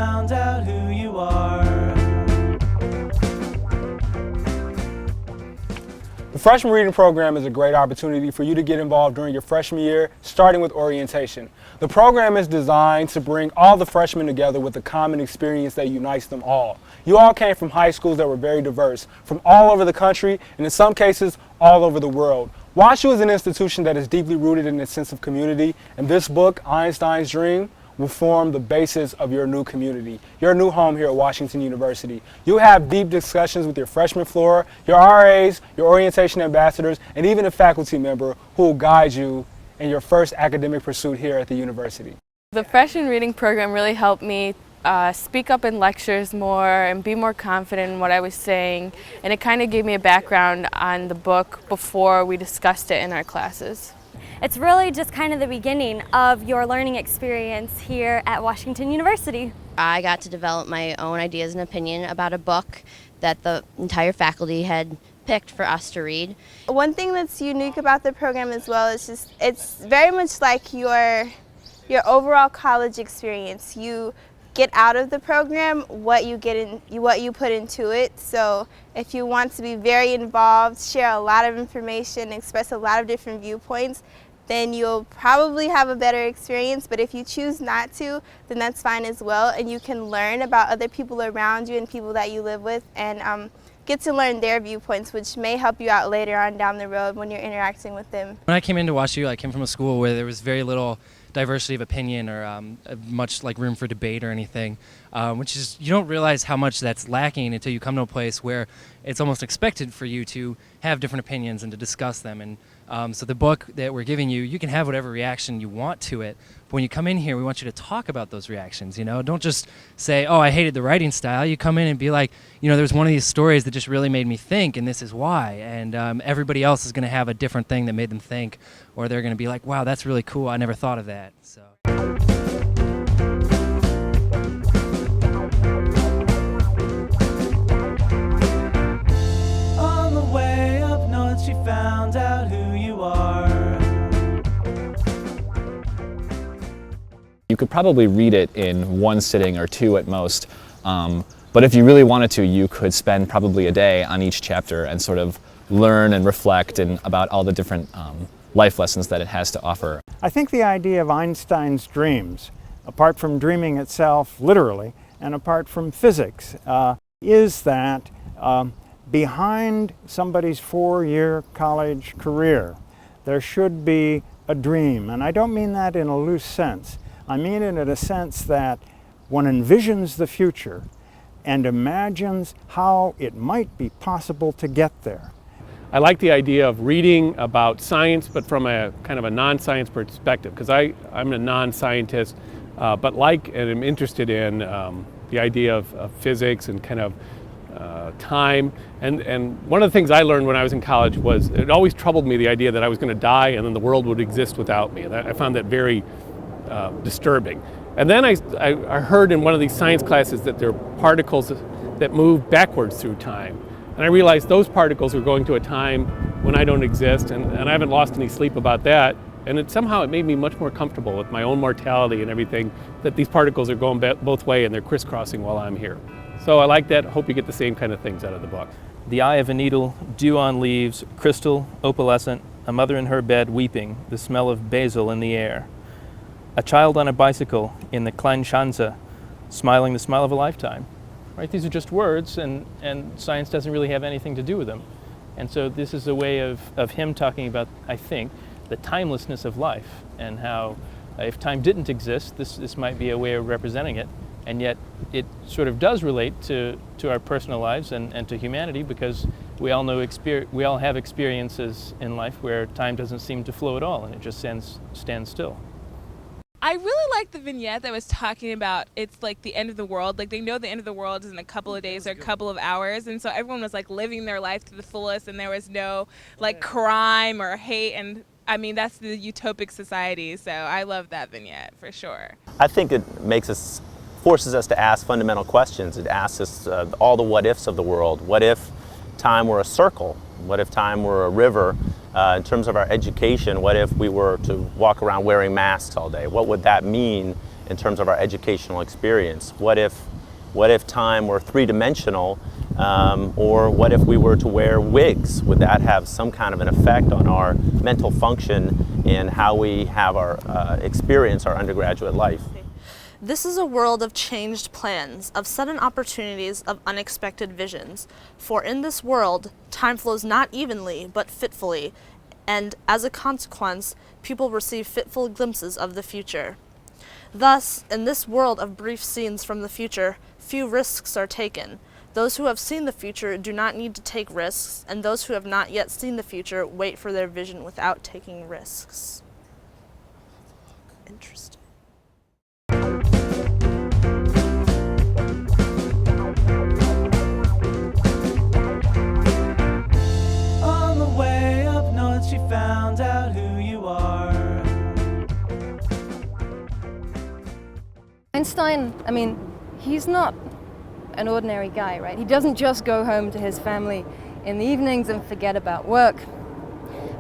found out who you are. The freshman reading program is a great opportunity for you to get involved during your freshman year, starting with orientation. The program is designed to bring all the freshmen together with a common experience that unites them all. You all came from high schools that were very diverse, from all over the country, and in some cases, all over the world. WashU is an institution that is deeply rooted in its sense of community, and this book, Einstein's Dream, will form the basis of your new community, your new home here at Washington University. You'll have deep discussions with your freshman floor, your RAs, your orientation ambassadors, and even a faculty member who will guide you in your first academic pursuit here at the university. The freshman reading program really helped me speak up in lectures more and be more confident in what I was saying, and it kind of gave me a background on the book before we discussed it in our classes. It's really just kind of the beginning of your learning experience here at Washington University. I got to develop my own ideas and opinion about a book that the entire faculty had picked for us to read. One thing that's unique about the program as well is just it's very much like your overall college experience. You get out of the program what you put into it. So if you want to be very involved, share a lot of information, express a lot of different viewpoints, then you'll probably have a better experience. But if you choose not to, then that's fine as well, and you can learn about other people around you and people that you live with, and get to learn their viewpoints, which may help you out later on down the road when you're interacting with them. When I came into WashU, I came from a school where there was very little diversity of opinion or much like room for debate or anything, which is, you don't realize how much that's lacking until you come to a place where it's almost expected for you to have different opinions and to discuss them. And so the book that we're giving you, you can have whatever reaction you want to it, but when you come in here, we want you to talk about those reactions, you know? Don't just say, oh, I hated the writing style. You come in and be like, you know, there's one of these stories that just really made me think, and this is why. And everybody else is going to have a different thing that made them think, or they're going to be like, wow, that's really cool. I never thought of that. So. On the way up north, she found out who you are. You could probably read it in one sitting or two at most, but if you really wanted to, you could spend probably a day on each chapter and sort of learn and reflect about all the different life lessons that it has to offer. I think the idea of Einstein's dreams, apart from dreaming itself literally and apart from physics, is that behind somebody's four-year college career, there should be a dream. And I don't mean that in a loose sense. I mean it in a sense that one envisions the future and imagines how it might be possible to get there. I like the idea of reading about science, but from a kind of a non-science perspective, because I'm a non-scientist, but like and am interested in the idea of physics and kind of time. And one of the things I learned when I was in college was it always troubled me, the idea that I was going to die and then the world would exist without me. I found that very disturbing. And then I heard in one of these science classes that there are particles that move backwards through time. And I realized those particles are going to a time when I don't exist, and I haven't lost any sleep about that. And somehow it made me much more comfortable with my own mortality and everything, that these particles are going both ways and they're crisscrossing while I'm here. So I like that. Hope you get the same kind of things out of the book. The eye of a needle, dew on leaves, crystal, opalescent, a mother in her bed weeping, the smell of basil in the air. A child on a bicycle in the Kleinschanze, smiling the smile of a lifetime. Right? These are just words, and science doesn't really have anything to do with them. And so this is a way of him talking about, I think, the timelessness of life, and how if time didn't exist, this might be a way of representing it. And yet it sort of does relate to our personal lives and to humanity, because we all have experiences in life where time doesn't seem to flow at all, and it just stands still. I really like the vignette that was talking about it's like the end of the world. Like, they know the end of the world is in a couple of days or a couple of hours, and so everyone was like living their life to the fullest, and there was no like crime or hate. And I mean, that's the utopic society. So I love that vignette for sure. I think it forces us to ask fundamental questions. It asks us all the what ifs of the world. What if time were a circle? What if time were a river? In terms of our education, what if we were to walk around wearing masks all day? What would that mean in terms of our educational experience? What if time were three-dimensional, or what if we were to wear wigs? Would that have some kind of an effect on our mental function in how we have our experience our undergraduate life? This is a world of changed plans, of sudden opportunities, of unexpected visions. For in this world, time flows not evenly, but fitfully, and as a consequence, people receive fitful glimpses of the future. Thus, in this world of brief scenes from the future, few risks are taken. Those who have seen the future do not need to take risks, and those who have not yet seen the future wait for their vision without taking risks. Interesting. On the way up north, she found out who you are. Einstein, I mean, he's not an ordinary guy, right? He doesn't just go home to his family in the evenings and forget about work.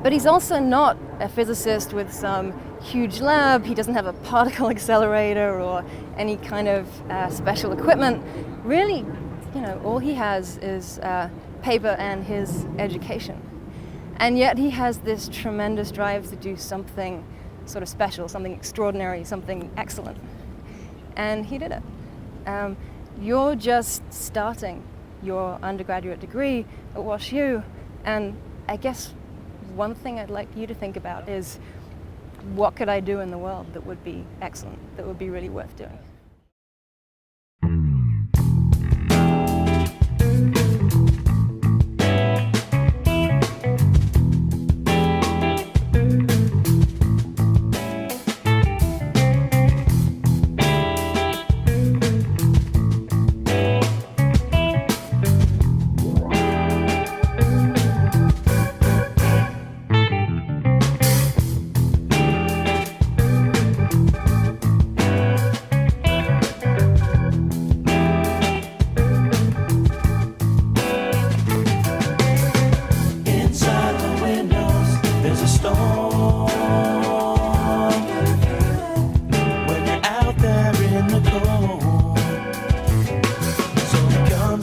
But he's also not a physicist with some huge lab. He doesn't have a particle accelerator or any kind of special equipment. Really, you know, all he has is paper and his education. And yet he has this tremendous drive to do something sort of special, something extraordinary, something excellent. And he did it. You're just starting your undergraduate degree at WashU, and I guess one thing I'd like you to think about is, what could I do in the world that would be excellent, that would be really worth doing?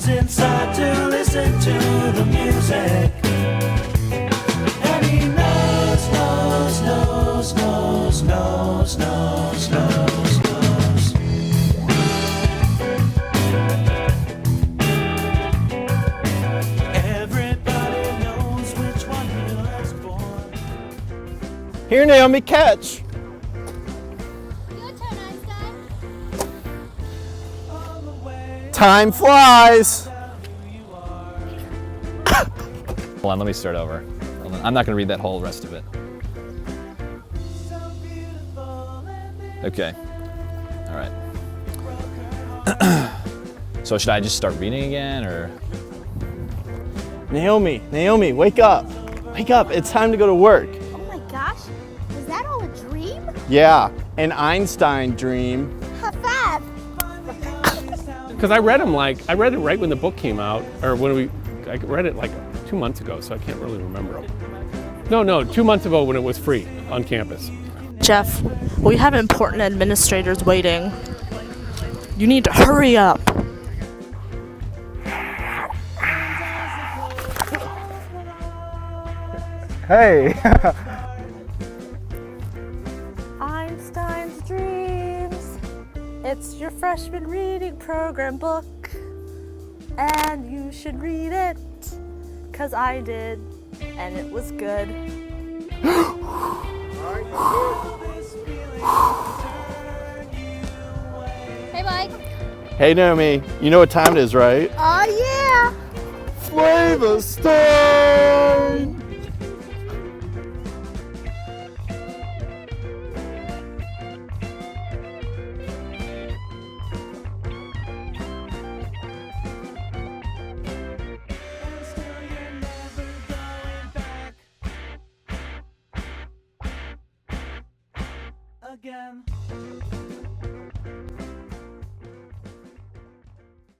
Inside to listen to the music, and he knows. Everybody knows which one he was born. Here, Naomi, catch. Time flies. Hold on, let me start over. I'm not going to read that whole rest of it. Okay. All right. So should I just start reading again, or? Naomi, wake up. Wake up, it's time to go to work. Oh my gosh, was that all a dream? Yeah, an Einstein dream. High five. Because I read it right when the book came out, or I read it like 2 months ago, so I can't really remember them. No, 2 months ago when it was free on campus. Jeff, we have important administrators waiting. You need to hurry up. Hey! Einstein's Dreams. It's your freshman reading program book. And you should read it, 'cause I did, and it was good. Hey, Mike. Hey, Naomi, you know what time it is, right? Oh, yeah. Flavor Stein! Again.